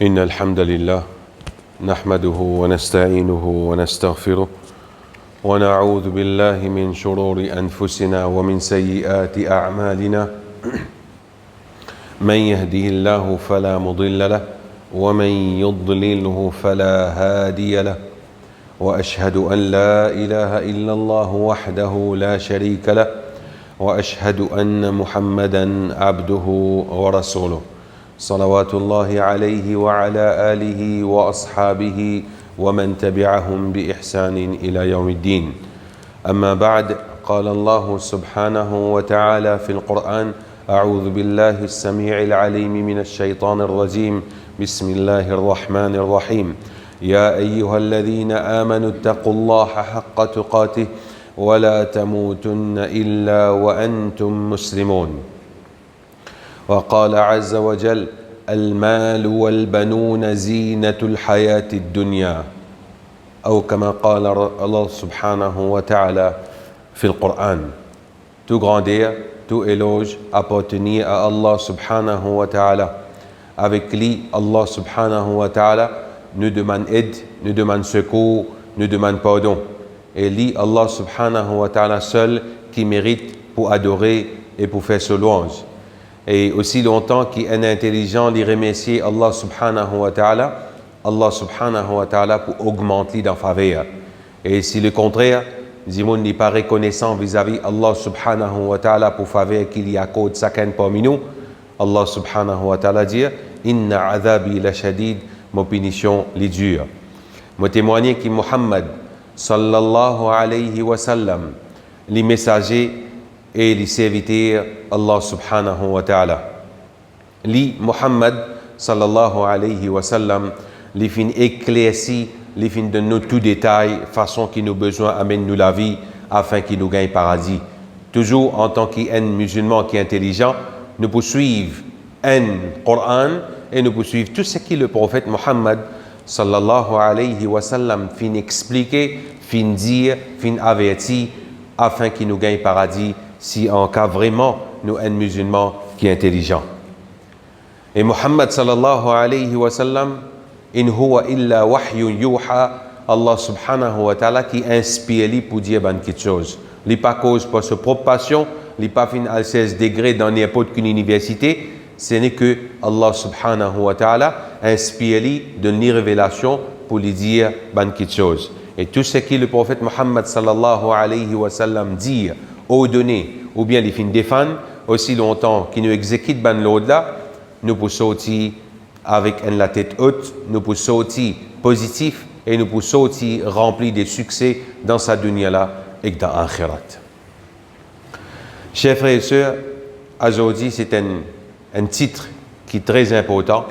إن الحمد لله نحمده ونستعينه ونستغفره ونعوذ بالله من شرور أنفسنا ومن سيئات أعمالنا من يهده الله فلا مضل له ومن يضلله فلا هادي له وأشهد أن لا إله إلا الله وحده لا شريك له وأشهد أن محمدًا عبده ورسوله صلوات الله عليه وعلى آله وأصحابه ومن تبعهم بإحسان إلى يوم الدين. أما بعد، قال الله سبحانه وتعالى في القرآن: أعوذ بالله السميع العليم من الشيطان الرجيم. بسم الله الرحمن الرحيم. يا أيها الذين آمنوا اتقوا الله حق تقاته ولا تموتن إلا وأنتم مسلمون. وقال عز وجل: المال والبنون زينة الحياة الدنيا، أو كما قال Allah subhanahu wa ta'ala في القرآن. Tout grandeur, tout éloge appartenait à Allah subhanahu wa ta'ala. Avec lui, Allah subhanahu wa ta'ala nous demande aide, nous demande secours, nous demande pardon. Et lui, Allah subhanahu wa ta'ala seul qui mérite pour adorer et pour faire sa louange. Et aussi longtemps qu'il est intelligent de remercier Allah subhanahu wa ta'ala pour augmenter dans faveur. Et si le contraire, Zimoun n'est pas reconnaissant vis-à-vis Allah subhanahu wa ta'ala pour faveur qu'il y accorde chacun parmi nous, Allah subhanahu wa ta'ala dit: Inna adhabi la shadid, ma punition les dure. Moi témoigner que Muhammad sallallahu alayhi wa sallam, les messagers et les serviteurs Allah subhanahu wa ta'ala. Li Muhammad sallallahu alayhi wa sallam, les fin éclairci, les fin de nous tout détail, façon qui nous besoin amène nous la vie, afin qu'il nous gagne paradis. Toujours en tant qu'un musulman qui est intelligent, nous poursuivons un Coran et nous poursuivons tout ce que le prophète Muhammad sallallahu alayhi wa sallam fin expliquer, fin dire, fin avertir, afin qu'il nous gagne paradis, si en cas vraiment nous un musulman qui est intelligent. Et Muhammad sallallahu alayhi wa sallam, in huwa illa wahyun yuha, Allah subhanahu wa ta'ala qui inspire lui pour dire bonne quelque chose. Il n'est pas cause pour sa propre passion, il n'est pas fin à 16 degrés dans n'importe quelle université, ce n'est que Allah subhanahu wa ta'ala inspire lui de une révélation pour lui dire bonne quelque chose. Et tout ce que le prophète Muhammad sallallahu alayhi wa sallam dit, ordonné, ou bien les fins défendre, aussi longtemps qu'il nous exécute ban l'au-delà, nous pouvons sortir avec la tête haute, nous pouvons sortir positif et nous pouvons sortir rempli de succès dans sa dunya-là et dans l'akhirat. Chers frères et sœurs, aujourd'hui c'est un titre qui est très important.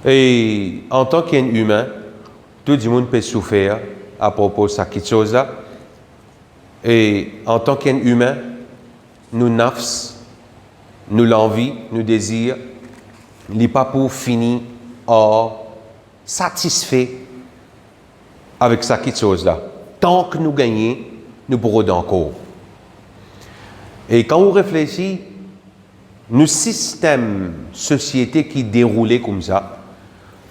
Et en tant qu'humain, tout le monde peut souffrir à propos de cette chose-là. Et en tant qu'humain, nous nafs, nous l'envie, nous désir, n'est pas pour finir or satisfait avec cette chose-là. Tant que nous gagnons, nous pourrons encore. Et quand on réfléchit, nos systèmes société qui déroulaient comme ça,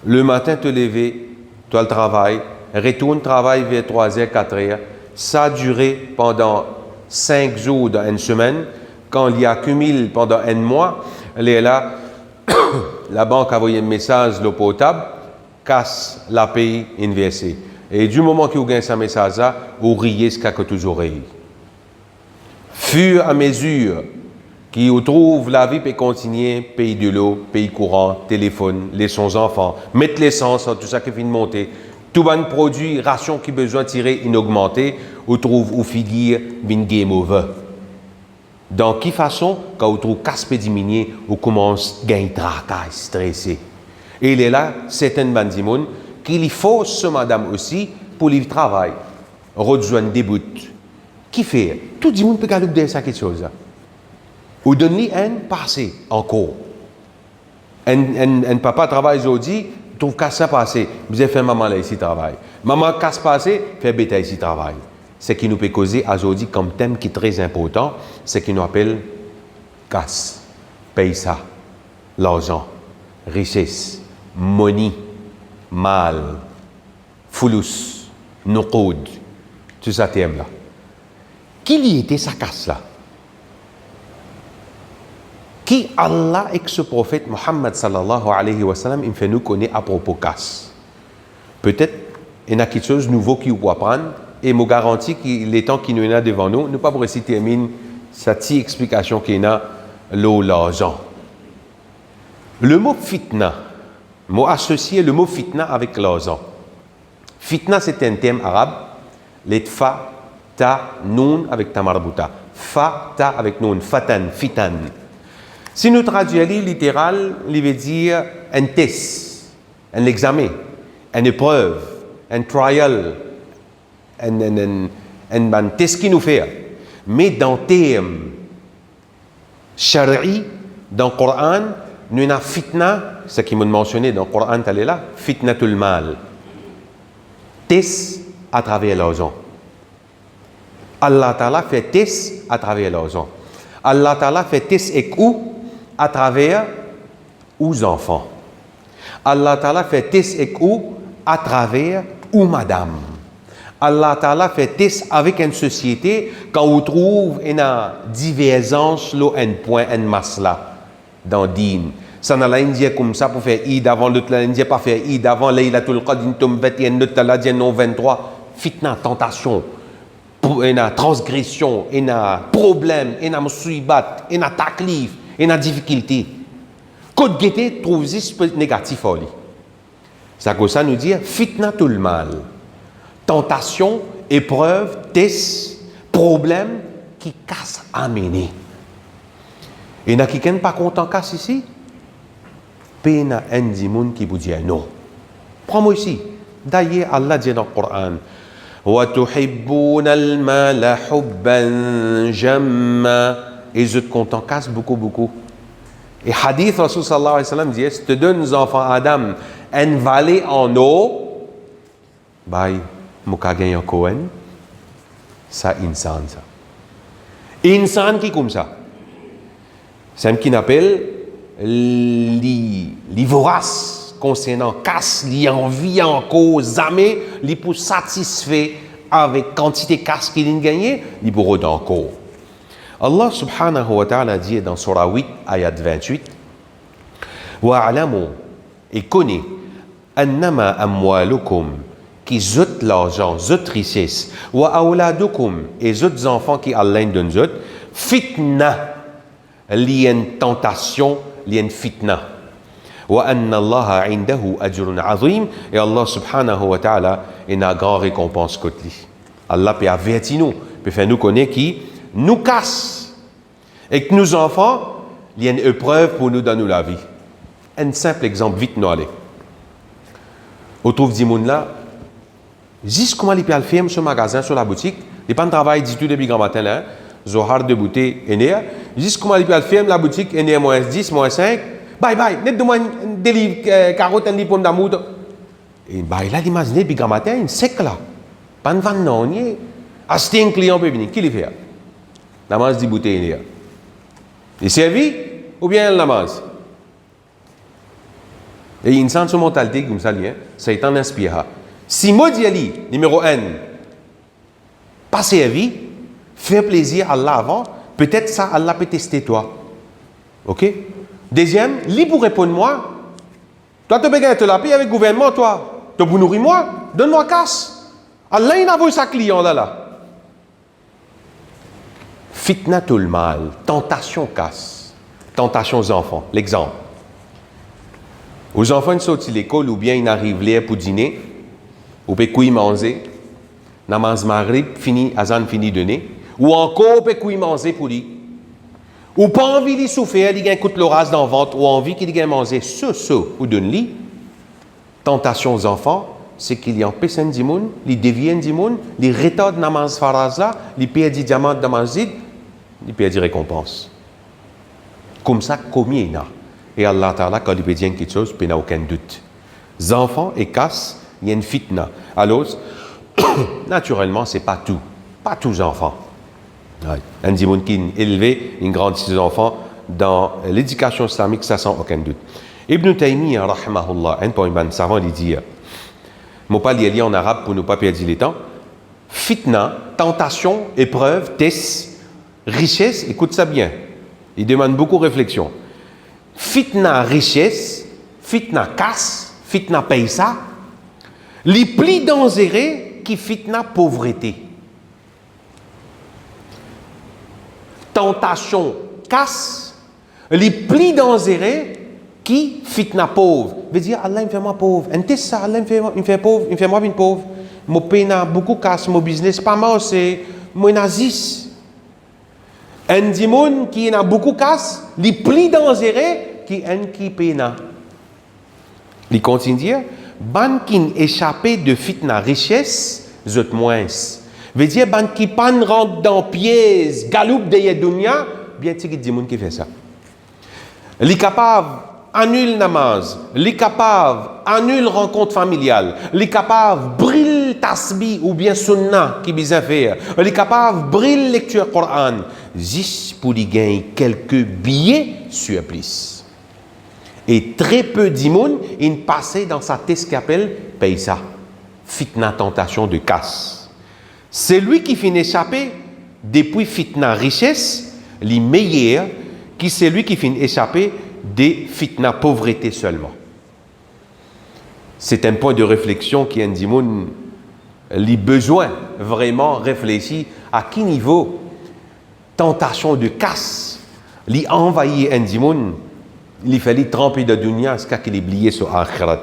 le matin te lever, toi le travail, retourne travail vers 3h, 4h, ça a duré pendant 5 jours dans une semaine. Quand il y accumule pendant un mois, elle est là, la banque a envoyé un message, l'eau potable, casse la paye inversée. Et du moment que vous gagnez ce message-là, vous riez ce que toujours ri. Fur et à mesure qu'il vous trouve la vie peut continuer, payer de l'eau, payer courant, téléphone, laisser son enfant, mettre l'essence, tout ça qui vient de monter. Tout bon produit, ration qui besoin de tirer, inaugmenté, ou trouve ou figure, bin game over. Dans quelle façon, quand vous trouvez casse diminuer, vous commencez à gagner tracas, stressé. Et il est là, certaines bandimounes, qu'il faut ce madame aussi pour le travail, rejoindre des bouts. Qui fait? Tout le monde peut gagner ça quelque chose. Ou donner un passé encore. Un papa travaille aujourd'hui, trouve qu'à ça passer, vous avez fait maman là ici travail. Maman casse passer, fait bêta ici travail. Ce qui nous peut causer aujourd'hui comme thème qui est très important, c'est ce qu'on appelle casse, paye ça, l'argent. richesse, money, mal, fulus, nuqoud, tout ça thème là. Qui y était sa casse là? Qui Allah et ce prophète Muhammad sallallahu alayhi wa sallam, il fait nous connaître à propos casse. Peut-être il y a quelque chose de nouveau qui vous apprendre et me garantit que les temps qui nous est devant nous, nous pas pour essayer de terminer cette petite explication qu'il y a l'argent. Le mot fitna, mot associé le mot fitna avec l'argent. Fitna c'est un thème arabe, les fa, ta, noun avec ta marbuta. Fa, ta avec noun, fatan, fitan. Si nous traduisons littéral, il veut dire un test, un examen, une épreuve, un trial, un test qui nous fait. Mais dans le terme shari'i, dans le Coran, nous avons fitna, ce qui m'a mentionné dans le Coran, tu là, fitnatul mal. Test à travers l'argent. Allah Ta'ala fait test à travers l'argent. Allah Ta'ala fait test et où? À travers aux enfants. Allah Ta'ala fait test et où? À travers ou madame. Allah Ta'ala fait test avec une société quand on trouve une divergence, un point, une masla dans din. Ça n'a l'Indien comme ça pour faire Eid avant l'autre, l'Indien pas faire Eid avant Laylatul Qadr, tom 21, l'autre l'Indien non 23. Fitna, tentation, une transgression, une problème, une musibat, une taklif, une difficulté. Côte guetté trouve juste négatif en lui. Ça que ça nous dit fitna tout le mal. Tentation, épreuve, test, problème qui casse amener. Et il y a quelqu'un pas content casse ici? Pena un dimoun qui vous dit non. Prends-moi ici. D'ailleurs, Allah dit dans le Coran وَتُحِبُّونَ الْمَالَ حُبًّا جَمًّا. Et je te content casse beaucoup. Et hadith Rasul sallallahu alayhi wa sallam dit, si tu donnes aux enfants Adam une vallée en eau, bye, mouka gagne Cohen, ça insan ça. Insan qui comme ça. C'est un qui appelle les voraces concernant casse, les envie en cause, jamais, les pour satisfait avec quantité casse qu'il a gagné, les pour encore. Allah subhanahu wa ta'ala dit dans Surah 8, ayat 28, wa'alamu, et connaît, annama amwalukum, qui zut l'argent, zut richesse, wa awladukum, et zut enfants qui Allah donne zut, fitna, liy une tentation, liy une fitna. Wa anna Allah indahu ajrun azim, et Allah subhanahu wa ta'ala, il a une grande récompense côté lui. Allah peut avertir nous, peut faire nous connaître qui nous casse. Et que nos enfants, il y a une épreuve pour nous donner la vie. Un simple exemple, vite nous aller. On trouve des gens là, juste comment ils peuvent faire sur le magasin, sur la boutique, ils ne travaillent pas du tout depuis grand matin là, Zohar de bouteille, juste comment ils peuvent faire la boutique, moins 10, moins 5, bye, net de moi des livres, carottes, un livre pomme d'amour. Et bah, là, imaginez, depuis grand matin, une sec là, pas de vanne non, acheter un client peut venir, qui le fait? La masse de bouteille. Il est servi ou bien la masse? Et il y a une sens mentalité comme ça, ça est en inspirant. Si moi dis numéro 1, pas servi, faire plaisir à Allah avant, peut-être ça, Allah peut tester toi. Ok? Deuxième, lui pour répondre moi, toi tu peux te la payer avec le gouvernement, toi. Tu peux nourrir moi, donne-moi casse. Allah il a vu sa client là. Fitnatul mal, tentation casse, tentation aux enfants. L'exemple. Aux enfants, ils sortent de l'école ou bien ils arrivent là pour dîner, ou peut couiller manger, namaz maghrib fini, azan fini donner, ou encore peut couiller manger pour lui. Ou pas envie de souffrir, il gagne coûte l'oras dans le ventre, ou envie qu'il gagne manger ce ou donne-lui. Tentation aux enfants, c'est qu'il y a un personne du monde, ils deviennent du monde, ils retardent namaz faraz là, ils perdent des diamants dans mazid, ils perdent des récompenses. Comme ça, combien il y a? Et Allah Ta'ala, quand il peut dire quelque chose, il n'y a aucun doute. Les enfants et casse, il y a une fitna. Alors, naturellement, ce n'est pas tout. Pas tous les enfants. Un des gens qui est élevé, une grande ses enfants, dans l'éducation islamique, ça sans aucun doute. Ibn Taymiyyah, rahimahullah, un savant, il dit, je ne vais pas lire en arabe pour ne pas perdre le temps. Fitna, tentation, épreuve, test, richesse, écoute ça bien. Il demande beaucoup de réflexion. Fitna, richesse, fitna, casse, fitna, paisa, les plus dangereux qui fitna, pauvreté. Tentation, casse, les plus dangereux qui fitna pauvre. Veut dire, Allah me fait moi pauvre. Et ça, Allah me fait pauvre, il me fait moi une pauvre. Mon pays n'a beaucoup casse, mon business pas mal, c'est mon nazis. Un dimon qui n'a beaucoup casse, les plus dangereux qui un qui pena. Il continue dire, ban qui échappé de fitna richesse, zot moins. Veut dire, ban qui pan rentre dans pièce, galoupe de dunya, bien tigit dimon qui fait ça. Les capables annule namaz, les capables annule rencontre familiale, les capables brille tasbih ou bien sunna qui bien faire, les capables brille lecture Coran, juste pour y gagner quelques billets sur plus. Et très peu d'imouns, ils passaient dans sa tête qui appelle paisa, fitna tentation de casse. C'est lui qui finit échapper depuis fitna richesse, les meilleurs, qui c'est lui qui finit échapper des fitna pauvreté seulement. C'est un point de réflexion qui indique les besoins vraiment réfléchis à quel niveau tentation de casse les envahit indique il fallait tremper de dunya ce qu'il est oublié sur akhirat.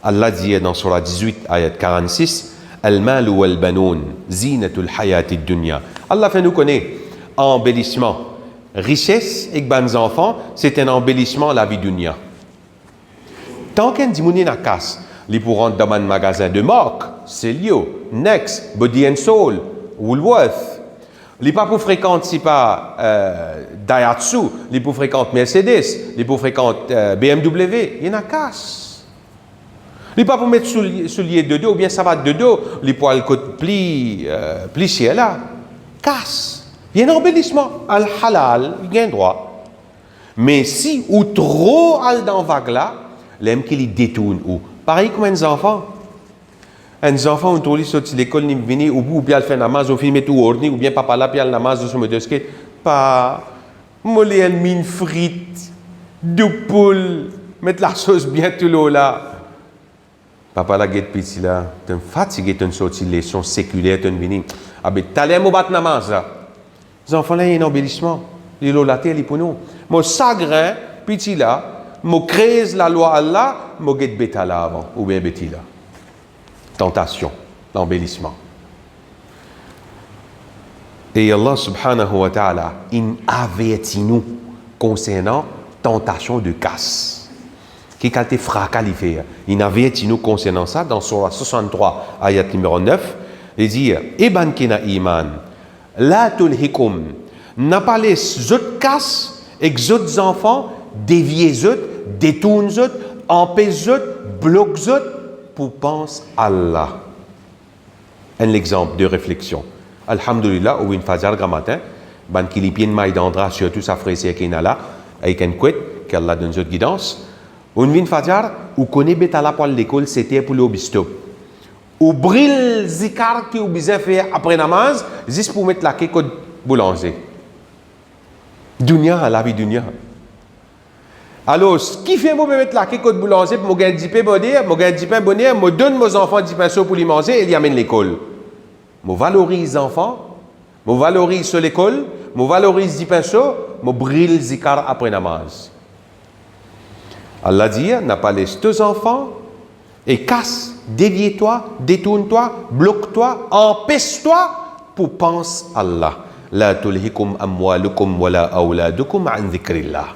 Allah dit dans surah 18 ayat 46 al-mal wal banoun zinatul hayati dunya. Allah fait nous connaître embellissement. Richesse et bons enfants, c'est un embellissement à la vie dunya. Tant qu'un dimouni n'a casse, les pourront dans un magasin de marque, Celio, Next, Body and Soul, Woolworth. Les pas pour fréquenter si pas Daihatsu, les pour fréquenter Mercedes, les pour fréquenter BMW, il y en a casse. Les pas pour mettre souliers de dos ou bien savate de dos, les poils côte pli pliés là, casse. Il y a un embellissement. Al-halal, il y a un droit. Mais si ou trop al dans vague là, l'aime qu'il y détourne ou. Pareil comme un enfant. Un enfant, on trouve sorti l'école, ni venir au bout, ou bien il fait namaz, ou bien tout orni, ou bien papa là, puis il namaz, sur me disque, pas, moller un mine frite, deux poules, mettre la sauce bien tout l'eau là. Papa là, get petit là, t'es fatigué, t'es sorti leçon séculaire, t'es venu. Ah ben, t'as l'air, bat namaz là. Les enfants là, il y a un embellissement. Les lots la terre, les poneaux. Mon sagrin, petit là, mon crée la loi Allah, mon get bêta là avant, ou bien bêti là. Tentation, l'embellissement. Et Allah subhanahu wa ta'ala, il avertit nous concernant tentation de casse. Qui a été fracas il fait. Il avertit nous concernant ça dans surah 63, ayat numéro 9. Il dit, Eban kina iman. La tulhikum n'a pas les autres casses et les autres enfants dévier les autres, détourner les autres, empêcher les autres, bloquer les autres pour penser à Allah. Un exemple de réflexion. Alhamdulillah, ou une fajar grand matin, ban qui les pieds maïdandra surtout sa frère qui est là, avec un couette, qu'Allah donne une guidance. Une fajar, ou connaît betala pour l'école, c'était pour l'obistop. Ou brille zikar qui ou besoin faire après namaz, juste pour mettre la quai code boulanger. Dunya, la vie dunya. Alors, ce qui fait moi mettre la quai code boulanger pour me gagner 10 pain bonheur, me gagner 10 pain bonheur, me donne mes enfants 10 pain pour les manger et les amène l'école. Me valorise les enfants, me valorise sur l'école, me valorise 10 pain me brille zikar après namaz. Allah dit, n'a pas laissé deux enfants et casse. Dévie-toi, détourne-toi, bloque-toi, empêche-toi pour penser à Allah. La tulhikum amwalukum wala awladukum an dhikrillah.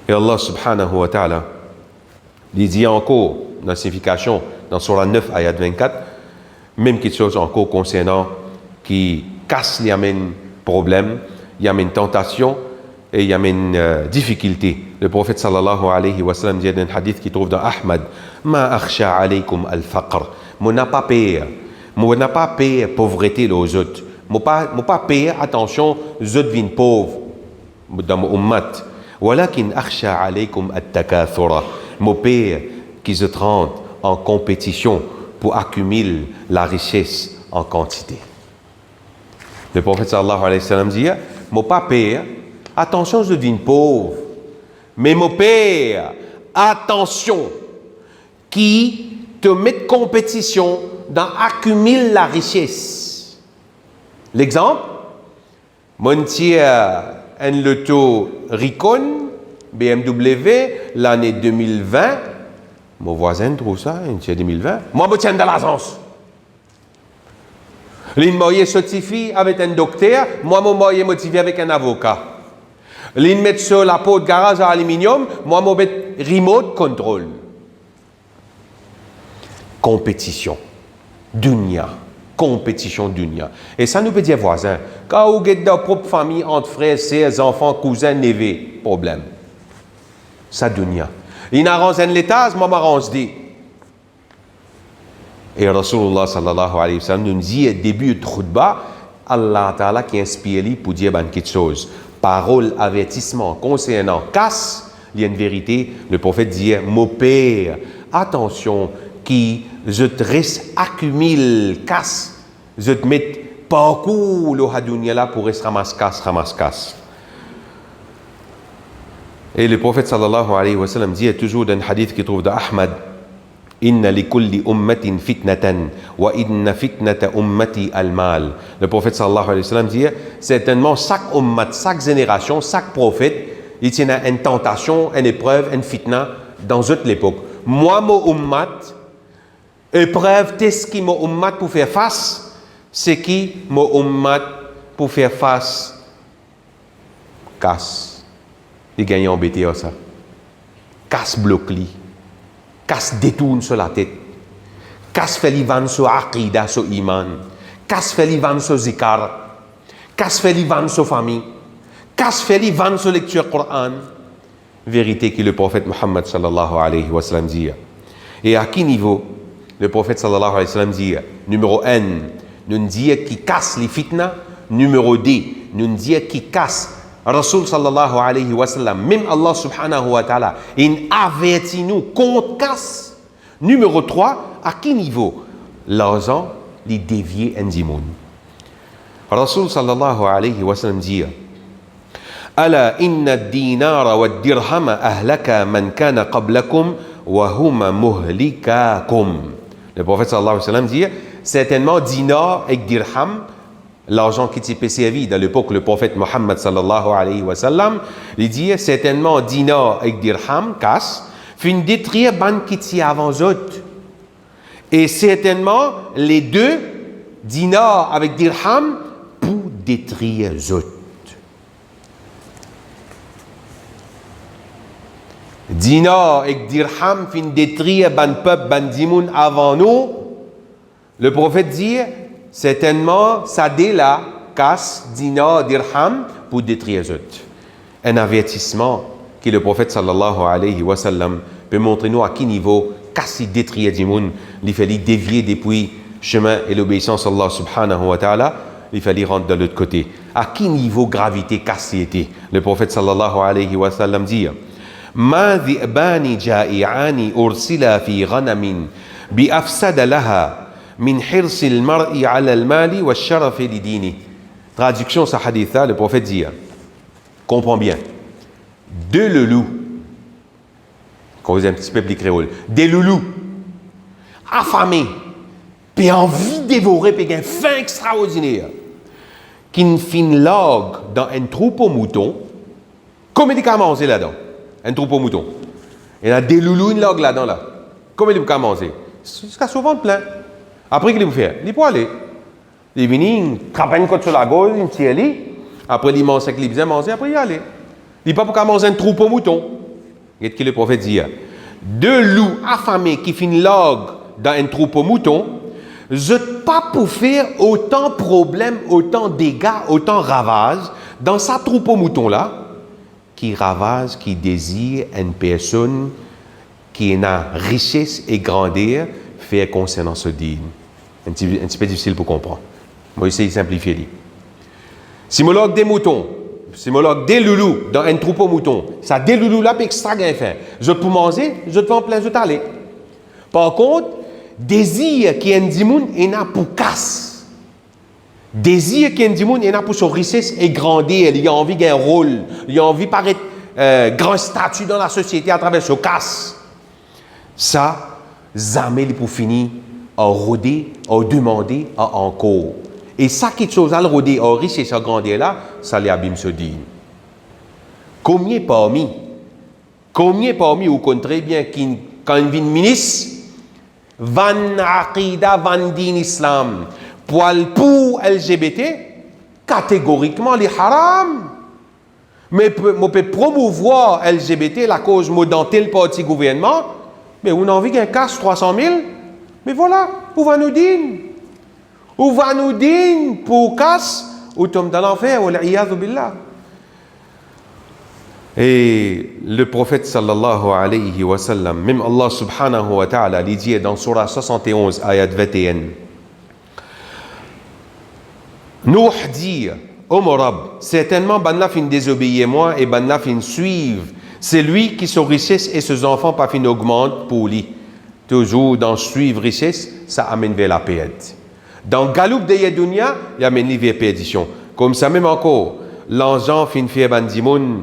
Et Allah subhanahu wa ta'ala il dit encore dans la signification dans surah 9 ayat 24 même quelque chose encore concernant qui casse les amène problème, il amène tentation et il amène difficulté. Le prophète sallallahu alayhi wa sallam dit dans un hadith qui trouve dans Ahmad, ma akhsha alaykum al-faqr. Mon n'a pas peur. Mon n'a pas peur pauvreté aux autres. Mon pas peur attention, les autres viennent pauvres dans mon ummat. Walakin akhsha alaykum at-takathura. Mon père qui se trente en compétition pour accumuler la richesse en quantité. Le prophète sallallahu alayhi wa sallam dit, mon père, attention, je devine pauvre, mais mon père, attention, qui te met compétition dans accumuler la richesse. L'exemple, mon tia un loto Ricon, BMW, l'année 2020, mon voisin trouve ça, un tia 2020, moi, je tiens de l'agence. L'une moyen certifié avec un docteur, moi, mon moyen motivé avec un avocat. L'une met sur la peau de garage à aluminium, moi, mon met remote control. Compétition. Dunya. Compétition dunya. Et ça nous peut dire voisin. Quand vous êtes dans votre propre famille, entre frères, sœurs, enfants, cousins, neveux, problème. Ça dunya. Il arrange un l'étage, moi, m'arrange dit. Et Rasulullah sallallahu alayhi wa sallam nous dit au début de khutbah, Allah Ta'ala qui inspire lui pour dire quelque chose. Parole, avertissement concernant casse, il y a une vérité. Le prophète dit, mon père, attention, qui je te reste accumule casse, je te mets parcours le hadunya là pour rester ramasse casse. Et le prophète sallallahu alayhi wa sallam dit toujours dans un hadith qui trouve d'Ahmad, Inna li kulli ummatin fitnatan wa inna fitnata ummati al-mal. Le prophète sallallahu alayhi wa sallam dit certainement chaque ummat, chaque génération, chaque prophète, il y a une tentation, une épreuve, une fitna dans toute l'époque. Moi, mon ummat, épreuve, qu'est-ce qui mon ummat pour faire face? C'est qui mon ummat pour faire face? Casse. Il gagne embêté à ça. Casse bloque-li. Casse détourne sur la tête. Casse fait l'ivan sur aqida, sur iman. Casse fait l'ivan sur zikar. Casse fait l'ivan sur famille. Casse fait l'ivan sur lecture Coran. Vérité que le prophète Muhammad sallallahu alayhi wa sallam dit. Et à quel niveau le prophète sallallahu alayhi wa sallam dit? Numéro 1, nous dit qui casse les fitna. Numéro 2, nous dit qui casse Rasul sallallahu alayhi wa sallam, même Allah subhanahu wa ta'ala, il avertit nous contre casse. Numéro 3, à quel niveau? L'argent, les dévier un dimoun. Rasul sallallahu alayhi wa sallam dit, Ala inna ad-dinara wa ad-dirhama ahlaka man kana qablakum wa huma muhlikakum. Le prophète sallallahu alayhi wa sallam dit, certainement dinar et dirham, l'argent qui s'est servi dans l'époque le prophète Mohammed sallallahu alayhi wa sallam, il dit certainement dinar et dirham, casse, fin détruire ban qui s'y avant eux. Et certainement les deux, dinar avec dirham, pour détruire eux. Dinar et dirham fin détruire ban peuple, ban dimoun avant nous. Le prophète dit certainement, ça dé là, casse, dinar, dirham, pour détruire eux. Un avertissement que le prophète sallallahu alayhi wa sallam peut montrer nous à quel niveau casse détruire du monde, il fallait dévier depuis chemin et l'obéissance à Allah subhanahu wa ta'ala, il fallait rentrer de l'autre côté. À quel niveau gravité casse était? Le prophète sallallahu alayhi wa sallam dit Ma dhi'bani ja'i'ani ursila fi ghanamin bi afsada laha min hirsil mar'i ala al-mali wa sharafi lidini. Traduction sa haditha, le prophète dit, comprends bien, deux loulous, quand vous êtes un petit peu plus créole, des loulous affamés, puis envie de dévorer, puis une faim extraordinaire, qui ne fin log dans un troupeau mouton, combien de cas manger là-dedans? Un troupeau mouton. Il y a des loulous une log là-dedans là. Combien de cas manger? Jusqu'à souvent plein. Après, qu'il peut faire? Il peut aller. Il vient, il trappe une côte sur la gauche, il tire lui. Après, il mange ce qu'il besoin manger, après, il aller. Il ne peut pas manger un troupeau mouton. Qu'est-ce que le prophète dit? Deux loups affamés qui finissent log dans un troupeau mouton, je ne pas pour faire autant de problèmes, autant de dégâts, autant de ravages dans sa troupeau mouton là, qui ravage, qui désire une personne qui a richesse et grandeur, faire concernant ce dîme. Un petit peu difficile pour comprendre. Moi, j'essaie de simplifier. Si je log des moutons, c'est mon des loulous dans un troupeau mouton. Ça, des loulous là, puis extra bien fait. Je peux manger, je te vends plein, je t'allais. Par contre, désir qui est un dimoun, il n'a pour casse. Désir qui est un dimoun, il n'a pour son richesse et grandir. Il a envie d'un rôle. Il a envie de paraître grand statut dans la société à travers ce casse. Ça, jamais il pour finir à rôder, à demander, à encore. Et ça, quelque chose à le rôder, à richesse, à grandir là, ça les abîme ce dîme. Combien parmi, vous connaissez bien quand il vient ministre, van aqida, van din islam, pour LGBT, catégoriquement, les haram. Mais on peut promouvoir LGBT, la cause modantée, le parti gouvernement, mais on a envie qu'un casse 300 000, mais voilà, où va nous dire? Où va nous dire pour casse, ou tombe dans l'enfer, ou l'iyadhu billah. Et le prophète sallallahu alayhi wa sallam, même Allah subhanahu wa ta'ala, il dit dans surah 71, ayat 21, Nuh dit, ô mon Rab, certainement, banna fin désobéir moi et banna fin suivre. C'est lui qui son richesse et ses enfants pas fin augmentent pour lui. Toujours dans suivre richesse, ça amène vers la perte. Dans Galoup de Dunya, il amène vers perdition. Comme ça même encore, l'enjant fin fait bandimoun,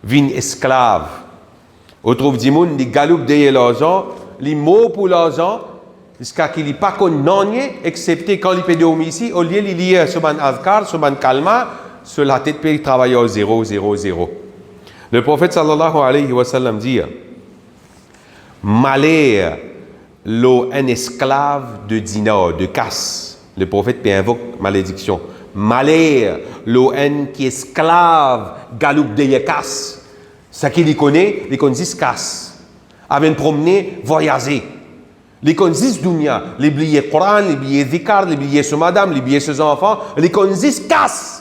vin esclave. On trouve dimoun, les Galoup de l'argent, les mots pour l'argent, jusqu'à qu'il n'y ait pas qu'on n'ennie, excepté quand il peut dormir ici, au lieu de lire sur un azkar, sur un kalma, sur la tête, il travaille au 0, 0, 0. Le prophète sallallahu alayhi wa sallam dit, malheur, un esclave de dinar, de casse. Le prophète invoque malédiction. Malheur, un qui est esclave, galoup de casse. Ce qu'il connaît, il connaît 10 casse. Avant de promener, voyager. Les connaissent dunya, les billets Coran, les billets Zikar, les billets sur madame, les billets sur enfants, les connaissent casse.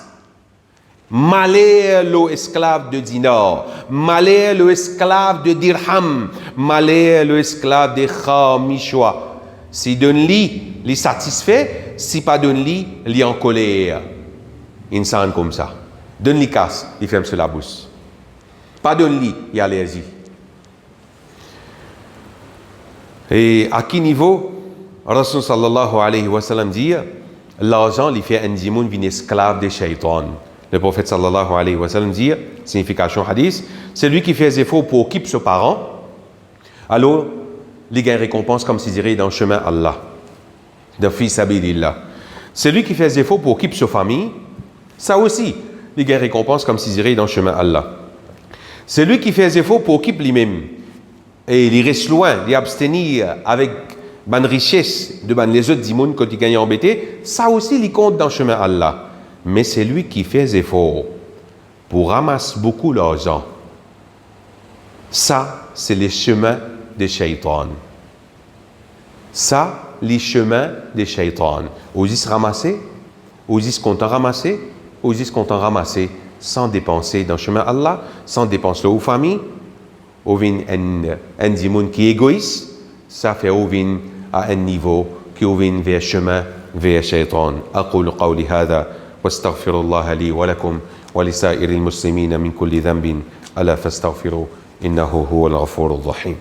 Malheur l'esclave de dinar, malheur l'esclave de dirham, malheur l'esclave de khamichwa. Si donne-lui, il satisfait, si pas donne-lui, il est en colère. Insan comme ça. Donne-lui casse, il ferme sur la bouche. Pas donne-lui, il y a allergie. Et à quel niveau, Rasul sallallahu alayhi wa sallam dit, l'argent, il fait un dimoun vin esclave des shaitans. Le prophète sallallahu alayhi wa sallam dit, signification hadith, c'est lui qui fait des efforts pour occuper ses parents, alors il gagne récompense comme s'il dirait dans le chemin Allah, dans fi sabilillah. C'est lui qui fait des efforts pour occuper sa famille, ça aussi, il gagne récompense comme s'il dirait dans le chemin Allah. C'est lui qui fait des efforts pour occuper lui-même, et il reste loin, il abstenir avec une richesse de les autres dimoun quand il gagne embêté, ça aussi, il compte dans le chemin Allah. Mais c'est lui qui fait des efforts pour ramasser beaucoup d'argent. Ça, c'est les chemins des shaitans. Ça, les chemins des shaitans. Osez ramasser, osez content ramasser, osez content ramasser sans dépenser dans le chemin Allah, sans dépenser aux familles. Ou un dimoun qui est égoïste, ça fait ouvin à un niveau qui ouvin vers chemin, vers shaitan. أقول قولي هذا واستغفر الله لي ولكم ولسائر المسلمين من كل ذنب ألا فاستغفروا إنه هو الغفور الرحيم.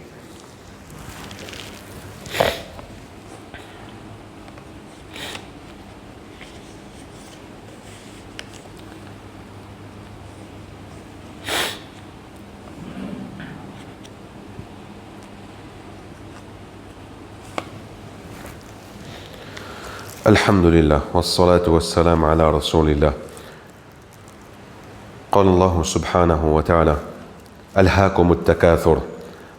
الحمد لله والصلاة والسلام على رسول الله. قال الله سبحانه وتعالى ألهاكم التكاثر.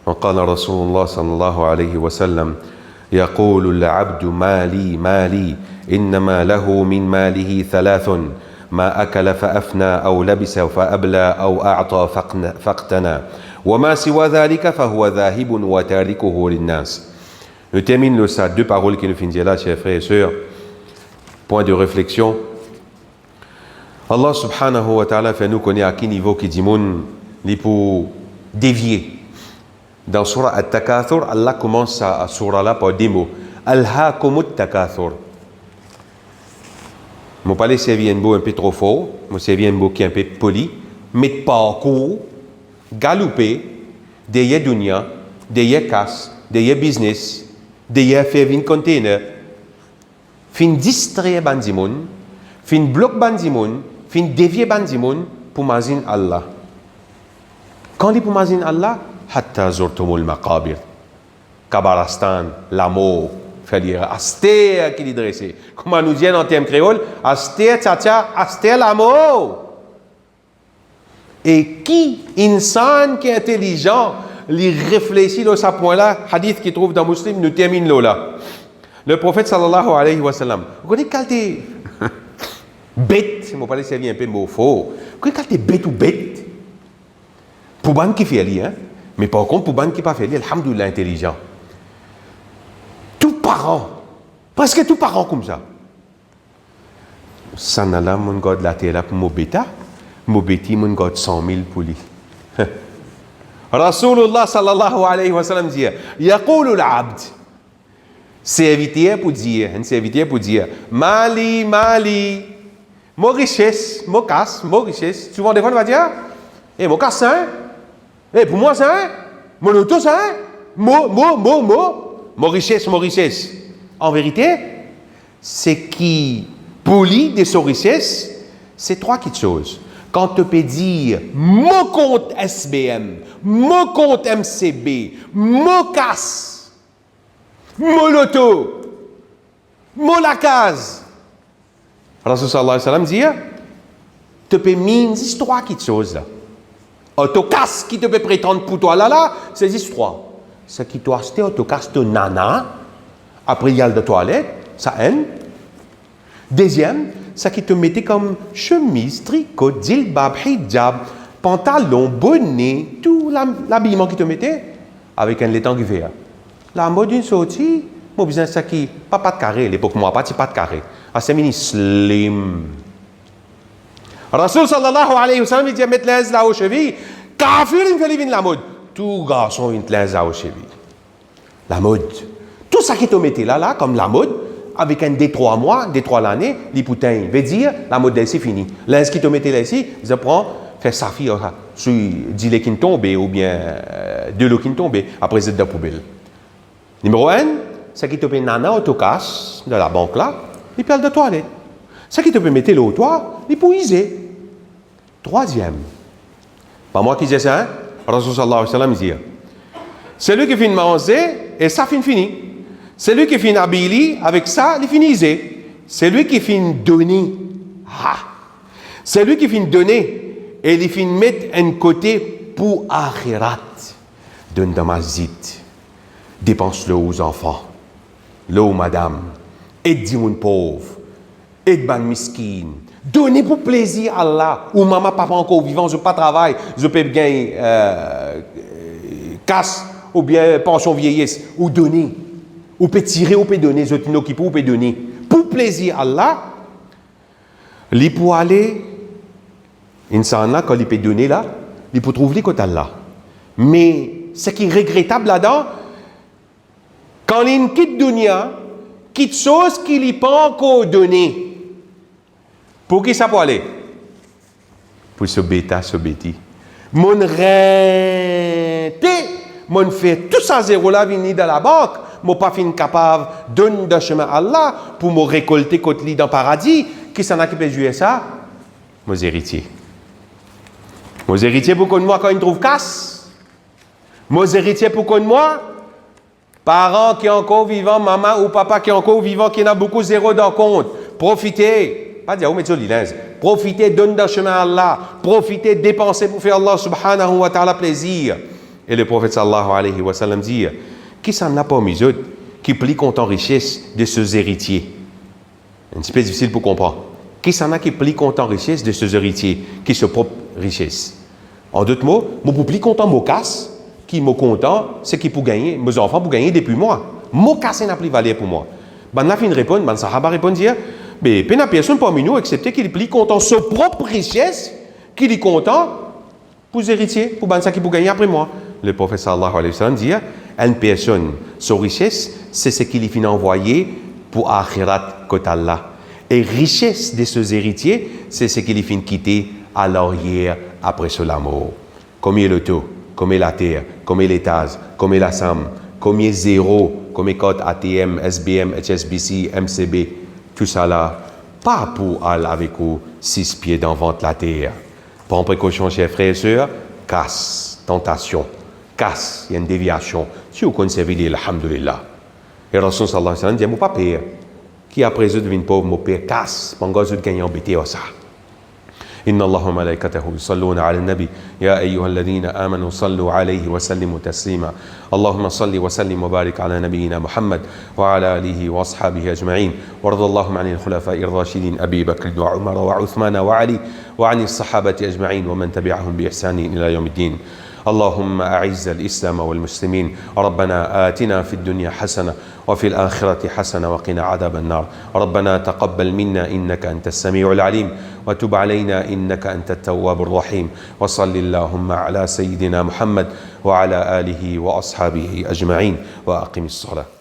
وقال رسول الله صلى الله عليه وسلم يقول العبد مالي مالي إنما له من ماله ثلاث ما أكل فأفنى أو لبس فأبلى أو أعطى فاقتنى وما سوى ذلك فهو ذاهب وتاركه للناس. Je termine le ça, deux paroles qui nous finissent là, chers frères et sœurs. Point de réflexion. Allah subhanahu wa ta'ala fait nous connaître à quel niveau qui dit moun, li pour dévier. Dans surah At-Takathur, Allah commence à surah là par des mots. Alhaakumut takathur. Je ne pas les servir un peu trop fort, je servir un mot qui est un peu poli, mais parcours, galoper, derrière dunia, derrière casse, derrière business, derrière faire un container, fin distraire bandimoun, fin bloquer bandimoun, fin dévier bandimoun pour mazin Allah. Quand il pour mazin Allah, hatta zurtumul maqabir, kabaristan, la mort. C'est-à-dire, aster qui est dressé. Comment nous dit en termes créoles, aster tcha, aster l'amour. Et qui, insan qui est intelligent, lui réfléchit à ce point-là, hadith qui trouve dans Muslim, nous termine là. Le prophète sallallahu alayhi wa sallam, vous connaissez quand t'es bête, je ne vais pas laisser un peu mot faux, vous connaissez quand t'es bête ou bête, pour ban qui fait lire, hein? Mais par contre, pour ban qui pas fait lire, alhamdoulilah, intelligent. Tout parent, presque tout parent comme ça. Sanala, mon gars de la terre pour mon bêta, mon bêti, mon gars de 100 000 pour lui. Rasulullah sallallahu alayhi wa sallam dit, yaqulu al-abd, serviteur pour dire, un serviteur pour dire, mali, mali, mon richesse, mon casse, mon richesse. Souvent, des fois, on va dire, mon casse, c'est un, pour moi, c'est un, mon auto, c'est un, mon richesse, mon richesse. En vérité, c'est qui polie de son richesse, c'est trois petites choses. Quand tu peux dire mon compte SBM, mon compte MCB, mon casse, mon loto, mon la case. Rasul sallallahu alayhi wa sallam dit, tu peux miner ces trois petites choses là. Autocasse qui te peut prétendre pour toi là, c'est ces trois. Ce qui doit acheter autocasse de nana, après il y a de toilette, ça aime. Deuxième, ça qui te mettait comme chemise, tricot, djilbab, hijab, pantalon, bonnet, tout l'habillement qui te mettait, avec un laiton qui fait. La mode d'une sortie, moi besoin ça qui, pas de carré, l'époque moi, pas de carré. C'est mini slim. Rasul sallallahu alayhi wa sallam, il dit mettre l'aise là aux chevilles, kafir il fait venir la mode. Tout garçon il l'aise là aux chevilles. La mode. Tout ça qui te mettait là, comme la mode, avec un des 3 mois, des 3 l'année, les poutins, veut dire, la mode c'est fini. L'aise qui te mettait là ici, je prends, fait sa fille, sur 10 lait qui tombe, ou bien 2 lots qui tombe, après c'est de la poubelle. Numéro 1, c'est qui te peut nana autocasse de la banque là, il perd de toilette. Ce qui te peut mettre là au toit, il peut user. Troisième, pas moi qui dis ça, hein? Rasul sallallahu alayhi wa sallam dit, celui qui finit manger, et ça fini. Celui qui finit habillé, avec ça, il finit usé. Celui qui finit donner, celui qui finit donner, et il finit mettre un côté pour akhirat. Donne dans ma zite. Dépense-le aux enfants, le aux madame, aide mon pauvre, aide ban miskin. Donnez pour plaisir à Allah. Ou maman, papa encore vivant, je pas travail, je peux gagner casse ou bien pension vieillesse. Ou donner. Ou peut tirer, ou peut donner, je t'occupe, ou peut donner. Pour plaisir à Allah, il peut aller, insana, quand il peut donner là, il peut trouver les côtés Allah. Mais ce qui est regrettable là-dedans, quand il quitte dunya, quitte chose qu'il n'y pas encore donné. Pour qui ça peut aller? Pour ce bêta, ce bêti. Mon rente, mon fait tout ça zéro là, venir dans la banque, mon pas fin capable de donner de chemin à Allah pour me récolter côté dans le paradis. Qui s'en a qui peut jouer ça? Mon héritier. Mon héritier pour qu'on moi quand il trouve casse. Mon héritier pour qu'on moi. Parents qui sont encore vivants, maman ou papa qui est encore vivant, qui n'a beaucoup zéro dans le compte. Profitez. Pas dire, mais profitez, donne dans le chemin à Allah. Profitez, dépensez pour faire Allah subhanahu wa ta'ala plaisir. Et le prophète sallallahu alayhi wa sallam dit, qui s'en a pas mis autres, qui plie compte en richesse de ces héritiers? Un petit peu difficile pour comprendre. Qui s'en a qui plie compte en richesse de ces héritiers, qui se propre richesse? En d'autres mots, moi pour plie content mon casse, qui me content, c'est qui pour gagner, mes enfants pour gagner depuis moi. Mon casse n'a plus valeur pour moi. Ben n'a fin répondre, ben sahaba répond dire, mais pas personne parmi nous, excepté qu'il plie content sa propre richesse, qu'il est content pour les héritiers, pour ben ça qui pour gagner après moi. Le prophète sallallahu alayhi wa sallam dit, une personne, sa richesse, c'est ce qu'il finit envoyé pour akhirat côté Allah. Et richesse de ces héritiers, c'est ce qu'ils finissent quitter à l'arrière après cela mort. Combien le taux, combien la terre, combien les tases, combien la somme, combien zéro, combien code ATM, SBM, HSBC, MCB, tout ça là, pas pour aller avec vous 6 pieds dans ventre la terre. Prends précaution, chers frères et sœurs, casse, tentation, casse, il y a une déviation. Si vous connaissez, alhamdulillah. Et Rasul sallallahu alayhi wa sallam dit, mon pas père, qui après eux devine pauvre, mon père casse, mon gars, eux gagnent embêté à ça. إن الله وملائكته يصلون على النبي يا أيها الذين آمنوا صلوا عليه وسلموا تسليما اللهم صل وسلم وبارك على نبينا محمد وعلى آله وأصحابه أجمعين وارض اللهم عن الخلفاء الراشدين أبي بكر وعمر وعثمان وعلي وعن الصحابة أجمعين ومن تبعهم بإحسان إلى يوم الدين اللهم أعز الإسلام والمسلمين ربنا آتنا في الدنيا حسنة وفي الآخرة حسنة وقنا عذاب النار ربنا تقبل منا إنك أنت السميع العليم وتب علينا إنك أنت التواب الرحيم وصل اللهم على سيدنا محمد وعلى آله وأصحابه أجمعين وأقم الصلاة